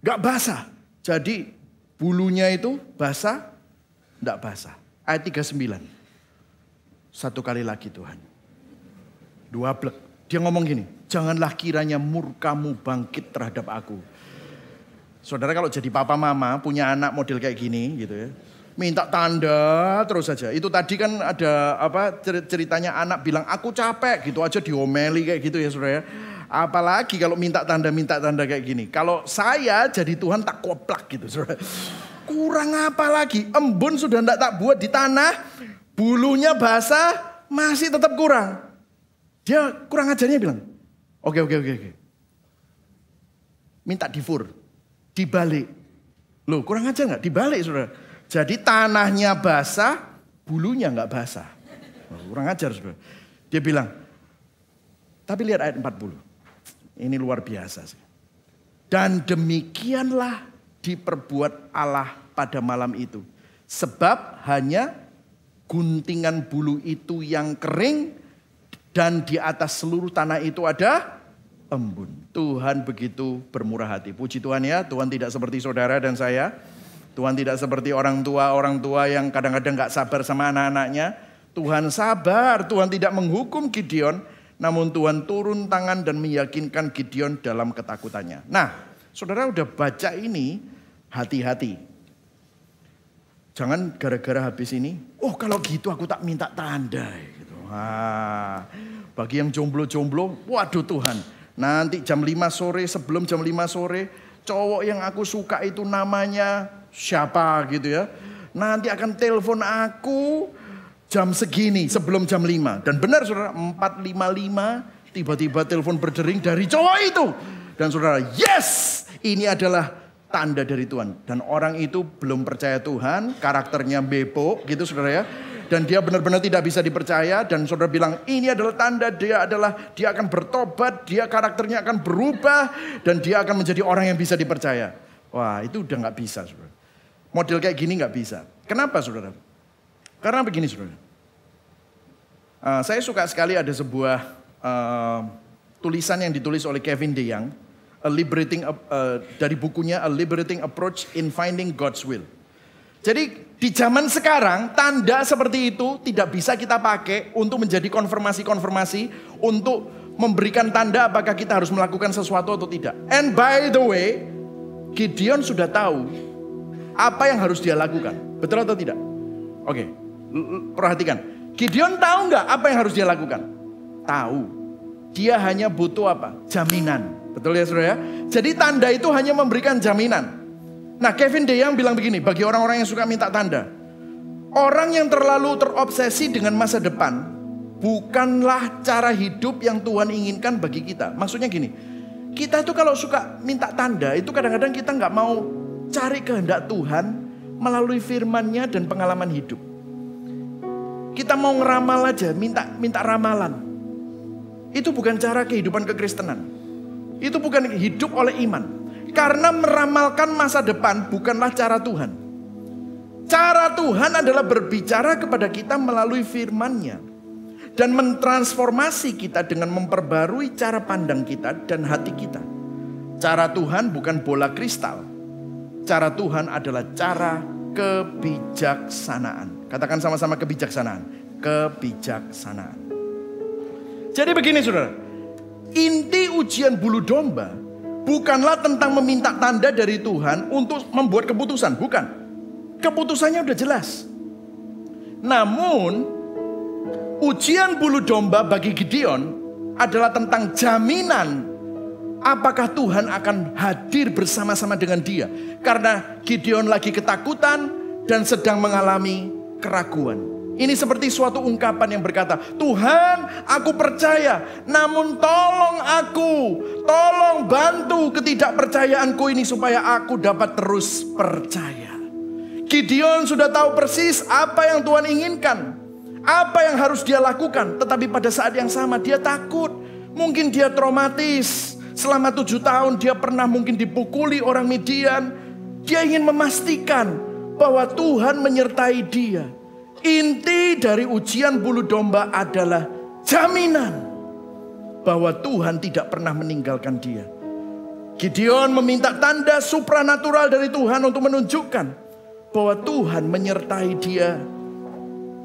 [SPEAKER 1] gak basah. Jadi bulunya itu basah, gak basah. Ayat 39. Satu kali lagi Tuhan. Dua blek. Dia ngomong gini, janganlah kiranya murkamu bangkit terhadap aku. Saudara kalau jadi papa mama punya anak model kayak gini gitu ya. Minta tanda terus saja. Itu tadi kan ada ceritanya anak bilang aku capek gitu aja diomeli kayak gitu ya saudara ya. Apalagi kalau minta tanda kayak gini. Kalau saya jadi Tuhan tak koplak gitu saudara. Kurang apa lagi? Embun sudah enggak tak buat di tanah. Bulunya basah masih tetap kurang. Dia kurang ajarnya bilang, oke. Minta difur, dibalik. Loh kurang ajar gak? Dibalik saudara. Jadi tanahnya basah, bulunya gak basah. Loh, kurang ajar saudara. Dia bilang, tapi lihat ayat 40. Ini luar biasa sih. Dan demikianlah diperbuat Allah pada malam itu. Sebab hanya guntingan bulu itu yang kering. Dan di atas seluruh tanah itu ada embun. Tuhan begitu bermurah hati. Puji Tuhan ya, Tuhan tidak seperti saudara dan saya. Tuhan tidak seperti orang tua yang kadang-kadang gak sabar sama anak-anaknya. Tuhan sabar, Tuhan tidak menghukum Gideon. Namun Tuhan turun tangan dan meyakinkan Gideon dalam ketakutannya. Nah, saudara udah baca ini, hati-hati. Jangan gara-gara habis ini, oh kalau gitu aku tak minta tanda. Bagi yang jomblo-jomblo, waduh Tuhan. Nanti jam 5 sore, sebelum jam 5 sore, cowok yang aku suka itu namanya siapa gitu ya. Nanti akan telepon aku jam segini, sebelum jam 5. Dan benar saudara, 4:55 tiba-tiba telepon berdering dari cowok itu. Dan saudara, yes, ini adalah tanda dari Tuhan. Dan orang itu belum percaya Tuhan, karakternya bepok gitu saudara ya. Dan dia benar-benar tidak bisa dipercaya. Dan saudara bilang ini adalah tanda dia akan bertobat. Dia karakternya akan berubah. Dan dia akan menjadi orang yang bisa dipercaya. Wah itu udah gak bisa saudara. Model kayak gini gak bisa. Kenapa saudara? Karena begini saudara. Saya suka sekali ada sebuah tulisan yang ditulis oleh Kevin DeYoung. Dari bukunya A Liberating Approach in Finding God's Will. Jadi di zaman sekarang tanda seperti itu tidak bisa kita pakai untuk menjadi konfirmasi untuk memberikan tanda apakah kita harus melakukan sesuatu atau tidak. And by the way, Gideon sudah tahu apa yang harus dia lakukan. Betul atau tidak? Oke, perhatikan. Gideon tahu nggak apa yang harus dia lakukan? Tahu. Dia hanya butuh apa? Jaminan. Betul ya saudara? Jadi tanda itu hanya memberikan jaminan. Nah Kevin DeYoung bilang begini, bagi orang-orang yang suka minta tanda. Orang yang terlalu terobsesi dengan masa depan bukanlah cara hidup yang Tuhan inginkan bagi kita. Maksudnya gini, kita itu kalau suka minta tanda itu kadang-kadang kita nggak mau cari kehendak Tuhan melalui firman-Nya dan pengalaman hidup. Kita mau ngeramal aja, minta ramalan. Itu bukan cara kehidupan kekristenan. Itu bukan hidup oleh iman. Karena meramalkan masa depan bukanlah cara Tuhan. Cara Tuhan adalah berbicara kepada kita melalui firman-Nya. Dan mentransformasi kita dengan memperbarui cara pandang kita dan hati kita. Cara Tuhan bukan bola kristal. Cara Tuhan adalah cara kebijaksanaan. Katakan sama-sama kebijaksanaan. Kebijaksanaan. Jadi begini saudara. Inti ujian bulu domba bukanlah tentang meminta tanda dari Tuhan untuk membuat keputusan. Bukan. Keputusannya udah jelas. Namun ujian bulu domba bagi Gideon adalah tentang jaminan apakah Tuhan akan hadir bersama-sama dengan dia. Karena Gideon lagi ketakutan dan sedang mengalami keraguan. Ini seperti suatu ungkapan yang berkata, Tuhan aku percaya, namun tolong bantu ketidakpercayaanku ini supaya aku dapat terus percaya. Gideon sudah tahu persis apa yang Tuhan inginkan, apa yang harus dia lakukan. Tetapi pada saat yang sama dia takut, mungkin dia traumatis. Selama 7 tahun dia pernah mungkin dipukuli orang Midian. Dia ingin memastikan bahwa Tuhan menyertai dia. Inti dari ujian bulu domba adalah jaminan bahwa Tuhan tidak pernah meninggalkan dia. Gideon meminta tanda supranatural dari Tuhan untuk menunjukkan bahwa Tuhan menyertai dia.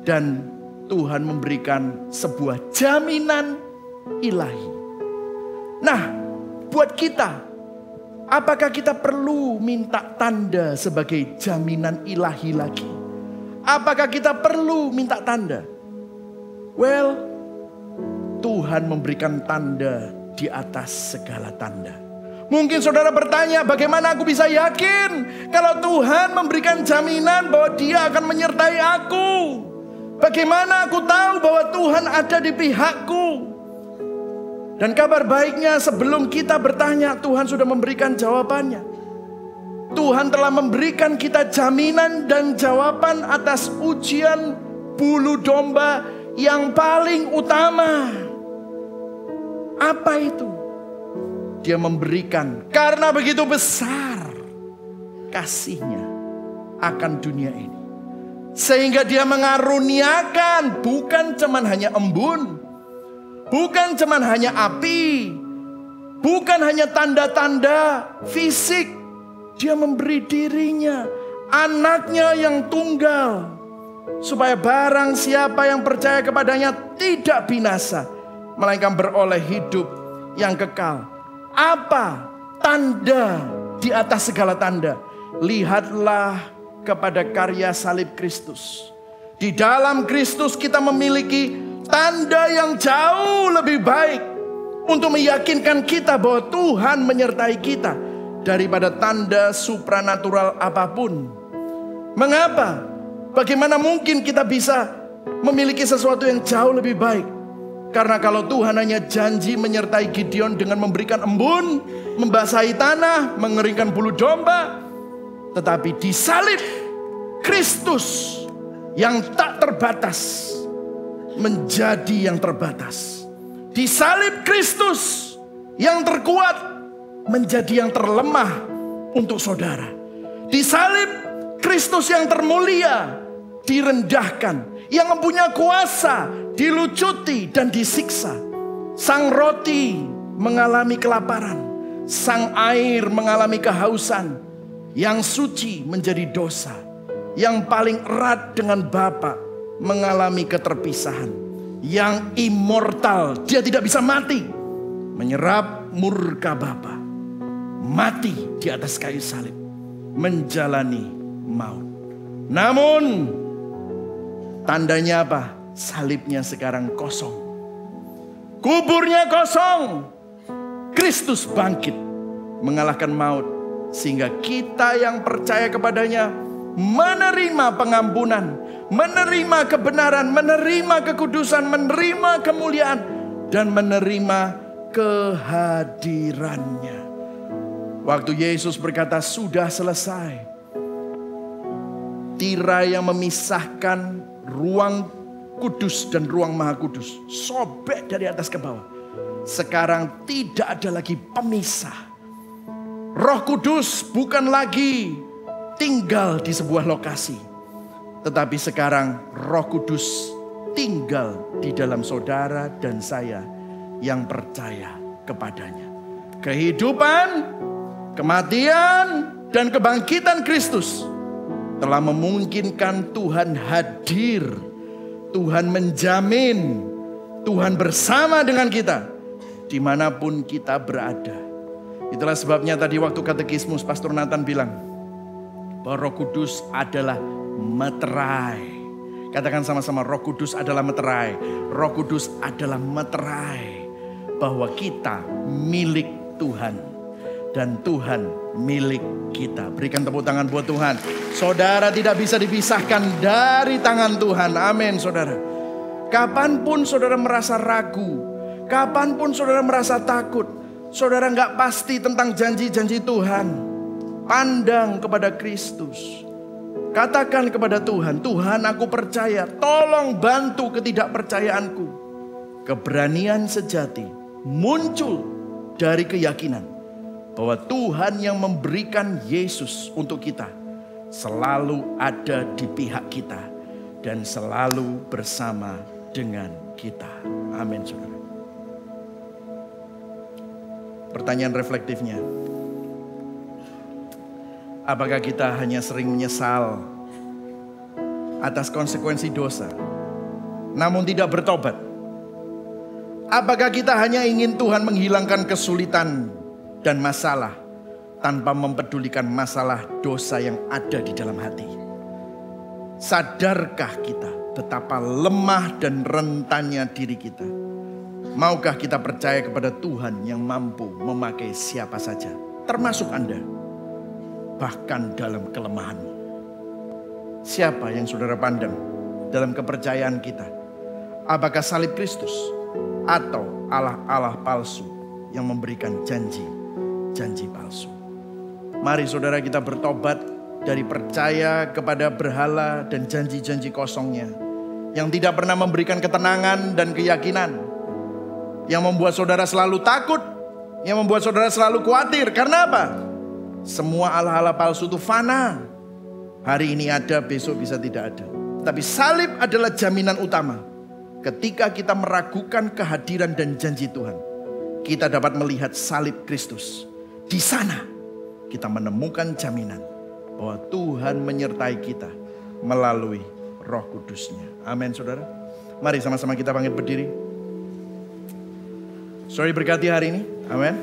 [SPEAKER 1] Dan Tuhan memberikan sebuah jaminan ilahi. Nah, buat kita, apakah kita perlu minta tanda sebagai jaminan ilahi lagi? Apakah kita perlu minta tanda? Well, Tuhan memberikan tanda di atas segala tanda. Mungkin saudara bertanya, bagaimana aku bisa yakin kalau Tuhan memberikan jaminan bahwa Dia akan menyertai aku? Bagaimana aku tahu bahwa Tuhan ada di pihakku? Dan kabar baiknya, sebelum kita bertanya, Tuhan sudah memberikan jawabannya. Tuhan telah memberikan kita jaminan dan jawaban atas ujian bulu domba yang paling utama. Apa itu? Dia memberikan karena begitu besar kasih-Nya akan dunia ini. Sehingga Dia mengaruniakan bukan cuman hanya embun, bukan cuman hanya api, bukan hanya tanda-tanda fisik. Dia memberi diri-Nya, anak-Nya yang tunggal, supaya barang siapa yang percaya kepadanya tidak binasa, melainkan beroleh hidup yang kekal. Apa tanda di atas segala tanda? Lihatlah kepada karya salib Kristus. Di dalam Kristus kita memiliki tanda yang jauh lebih baik untuk meyakinkan kita bahwa Tuhan menyertai kita daripada tanda supranatural apapun. Mengapa? Bagaimana mungkin kita bisa memiliki sesuatu yang jauh lebih baik? Karena kalau Tuhan hanya janji menyertai Gideon dengan memberikan embun, membasahi tanah, mengeringkan bulu domba, tetapi di salib Kristus yang tak terbatas menjadi yang terbatas. Di salib Kristus yang terkuat menjadi yang terlemah untuk saudara. Di salib Kristus yang termulia direndahkan. Yang mempunyai kuasa dilucuti dan disiksa. Sang roti mengalami kelaparan. Sang air mengalami kehausan. Yang suci menjadi dosa. Yang paling erat dengan Bapa mengalami keterpisahan. Yang immortal, dia tidak bisa mati, menyerap murka Bapa, mati di atas kayu salib, menjalani maut. Namun tandanya apa? Salibnya sekarang kosong, kuburnya kosong. Kristus bangkit mengalahkan maut, sehingga kita yang percaya kepadanya menerima pengampunan, menerima kebenaran, menerima kekudusan, menerima kemuliaan, dan menerima kehadirannya. Waktu Yesus berkata sudah selesai, tirai yang memisahkan ruang kudus dan ruang maha kudus sobek dari atas ke bawah. Sekarang tidak ada lagi pemisah. Roh Kudus bukan lagi tinggal di sebuah lokasi, tetapi sekarang Roh Kudus tinggal di dalam saudara dan saya yang percaya kepadanya. Kehidupan, kematian, dan kebangkitan Kristus telah memungkinkan Tuhan hadir. Tuhan menjamin, Tuhan bersama dengan kita dimanapun kita berada. Itulah sebabnya tadi waktu katekismus Pastor Nathan bilang bahwa Roh Kudus adalah meterai. Katakan sama-sama, Roh Kudus adalah meterai. Roh Kudus adalah meterai bahwa kita milik Tuhan dan Tuhan milik kita. Berikan tepuk tangan buat Tuhan. Saudara tidak bisa dipisahkan dari tangan Tuhan. Amin, saudara. Kapanpun saudara merasa ragu, kapanpun saudara merasa takut, saudara nggak pasti tentang janji-janji Tuhan, pandang kepada Kristus. Katakan kepada Tuhan, Tuhan aku percaya, tolong bantu ketidakpercayaanku. Keberanian sejati muncul dari keyakinan bahwa Tuhan yang memberikan Yesus untuk kita selalu ada di pihak kita dan selalu bersama dengan kita. Amin, saudara. Pertanyaan reflektifnya, apakah kita hanya sering menyesal atas konsekuensi dosa, namun tidak bertobat? Apakah kita hanya ingin Tuhan menghilangkan kesulitan dan masalah tanpa mempedulikan masalah dosa yang ada di dalam hati? Sadarkah kita betapa lemah dan rentannya diri kita? Maukah kita percaya kepada Tuhan yang mampu memakai siapa saja, termasuk Anda, bahkan dalam kelemahanmu? Siapa yang saudara pandang dalam kepercayaan kita? Apakah salib Kristus atau Allah-Allah palsu yang memberikan janji palsu? Mari saudara kita bertobat dari percaya kepada berhala dan janji-janji kosongnya yang tidak pernah memberikan ketenangan dan keyakinan, yang membuat saudara selalu takut, yang membuat saudara selalu khawatir. Karena apa? Semua Allah-Allah palsu itu fana. Hari ini ada, besok bisa tidak ada. Tapi salib adalah jaminan utama. Ketika kita meragukan kehadiran dan janji Tuhan, kita dapat melihat salib Kristus. Di sana kita menemukan jaminan bahwa Tuhan menyertai kita melalui Roh Kudus-Nya. Amin, saudara. Mari sama-sama kita bangkit berdiri. Saudara berkati hari ini. Amin.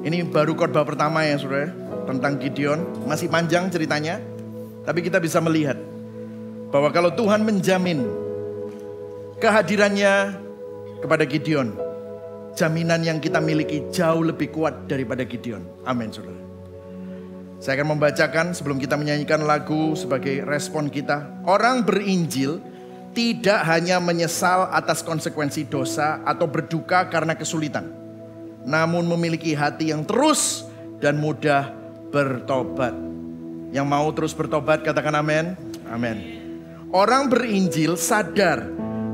[SPEAKER 1] Ini baru khotbah pertama ya saudara, tentang Gideon. Masih panjang ceritanya, tapi kita bisa melihat bahwa kalau Tuhan menjamin kehadirannya kepada Gideon, jaminan yang kita miliki jauh lebih kuat daripada Gideon. Amin, saudara. Saya akan membacakan sebelum kita menyanyikan lagu sebagai respon kita. Orang berinjil tidak hanya menyesal atas konsekuensi dosa atau berduka karena kesulitan, namun memiliki hati yang terus dan mudah bertobat. Yang mau terus bertobat katakan amin. Amin. Orang berinjil sadar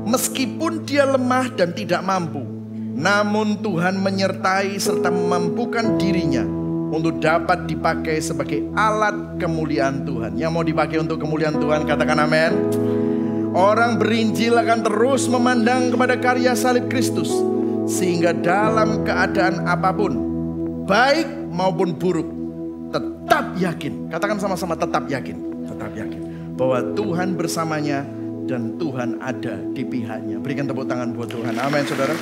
[SPEAKER 1] meskipun dia lemah dan tidak mampu, namun Tuhan menyertai serta memampukan dirinya untuk dapat dipakai sebagai alat kemuliaan Tuhan. Yang mau dipakai untuk kemuliaan Tuhan katakan amin. Orang berinjil akan terus memandang kepada karya salib Kristus, sehingga dalam keadaan apapun, baik maupun buruk, tetap yakin. Katakan sama-sama, tetap yakin. Tetap yakin bahwa Tuhan bersamanya dan Tuhan ada di pihaknya. Berikan tepuk tangan buat Tuhan. Amin, saudara.